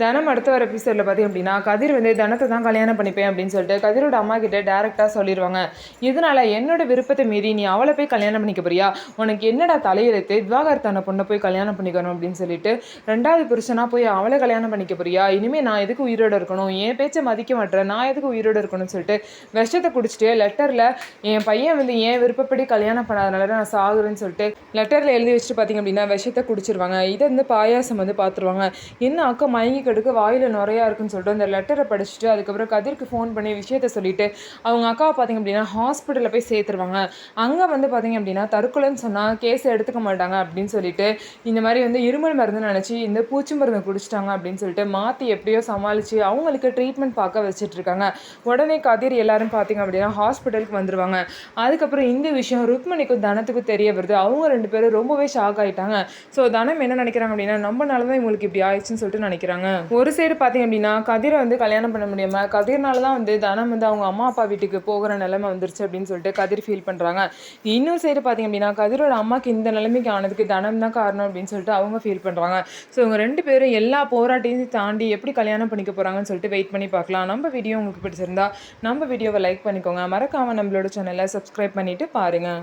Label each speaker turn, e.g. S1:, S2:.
S1: தனம் அடுத்த வர எபிசோடில் பார்த்தீங்க அப்படின்னா கதிர் வந்து தனத்தை தான் கல்யாணம் பண்ணிப்பேன் அப்படின்னு சொல்லிட்டு கதிரோட அம்மா கிட்ட டேரெக்டாக சொல்லிடுவாங்க. இதனால என்னோட விருப்பத்தை மீறி நீ அவளை போய் கல்யாணம் பண்ணிக்க போறியா, உனக்கு என்னடா தலையெழுத்து, விவாகரத்தான பொண்ணை போய் கல்யாணம் பண்ணிக்கணும் அப்படின்னு சொல்லிட்டு ரெண்டாவது புருஷனாக போய் அவளை கல்யாணம் பண்ணிக்க போறியா, இனிமேல் நான் எதுக்கு உயிரோடு இருக்கணும், என் பேச்சை மதிக்க மாட்டேன், நான் எதுக்கு உயிரோடு இருக்கணும்னு சொல்லிட்டு விஷத்தை குடிச்சிட்டு லெட்டரில் என் பையன் வந்து என் விருப்பப்படி கல்யாணம் பண்ணாதனால நான் சாகுறேன்னு சொல்லிட்டு லெட்டரில் எழுதி வச்சுட்டு பார்த்தீங்க அப்படின்னா விஷத்தை குடிச்சிருவாங்க. இதை வந்து பாயாசம் வந்து பார்த்துருவாங்க. என்ன அக்கா மயங்கி கெடுக்க வாயில் நிறையா இருக்குன்னு சொல்லிட்டு அந்த லெட்டரை படிச்சுட்டு அதுக்கப்புறம் கதிர்க்கு ஃபோன் பண்ணி விஷயத்த சொல்லிட்டு அவங்க அக்காவை பார்த்தீங்க அப்படின்னா ஹாஸ்பிட்டலில் போய் சேர்த்துருவாங்க. அங்கே வந்து பார்த்தீங்க அப்படின்னா தற்கொலைன்னு சொன்னால் கேஸ் எடுத்துக்க மாட்டாங்க அப்படின்னு சொல்லிட்டு இந்த மாதிரி வந்து இருமல் மருந்து நினச்சி இந்த பூச்சி மருந்து குடிச்சிட்டாங்க அப்படின்னு சொல்லிட்டு மாற்றி எப்படியோ சமாளித்து அவங்களுக்கு ட்ரீட்மெண்ட் பார்க்க வச்சுட்டு இருக்காங்க. உடனே கதிர் எல்லாரும் பார்த்தீங்க அப்படின்னா ஹாஸ்பிட்டலுக்கு வந்துடுவாங்க. அதுக்கப்புறம் இந்த விஷயம் ருக்மணிக்கும் தனத்துக்கும் தெரிய வருது. அவங்க ரெண்டு பேரும் ரொம்பவே ஷாக் ஆகிட்டாங்க. ஸோ தனம் என்ன நினைக்கிறாங்க அப்படின்னா நம்மனால தான் இவங்களுக்கு இப்படி ஆயிடுச்சுன்னு சொல்லிட்டு நினைக்கிறாங்க. ஒரு சைடு பார்த்தீங்க அப்படின்னா கதிரை வந்து கல்யாணம் பண்ண முடியாமல் கதிர்னால தான் வந்து தனம் வந்து அவங்க அம்மா அப்பா வீட்டுக்கு போகிற நிலைமை வந்துருச்சு அப்படின்னு சொல்லிட்டு கதிர் ஃபீல் பண்ணுறாங்க. இன்னொரு சைடு பார்த்தீங்க அப்படின்னா கதிரோட அம்மாவுக்கு இந்த நிலைமைக்கு ஆனதுக்கு தனம் தான் காரணம் அப்படின்னு சொல்லிட்டு அவங்க ஃபீல் பண்ணுறாங்க. ஸோ இவங்க ரெண்டு பேரும் எல்லா போராட்டையும் தாண்டி எப்படி கல்யாணம் பண்ணிக்க போகிறாங்கன்னு சொல்லிட்டு வெயிட் பண்ணி பார்க்கலாம். நம்ம வீடியோ உங்களுக்கு பிடிச்சிருந்தா நம்ம வீடியோவை லைக் பண்ணிக்கோங்க. மறக்காமல் நம்மளோட சேனலை சப்ஸ்கிரைப் பண்ணிவிட்டு பாருங்கள்.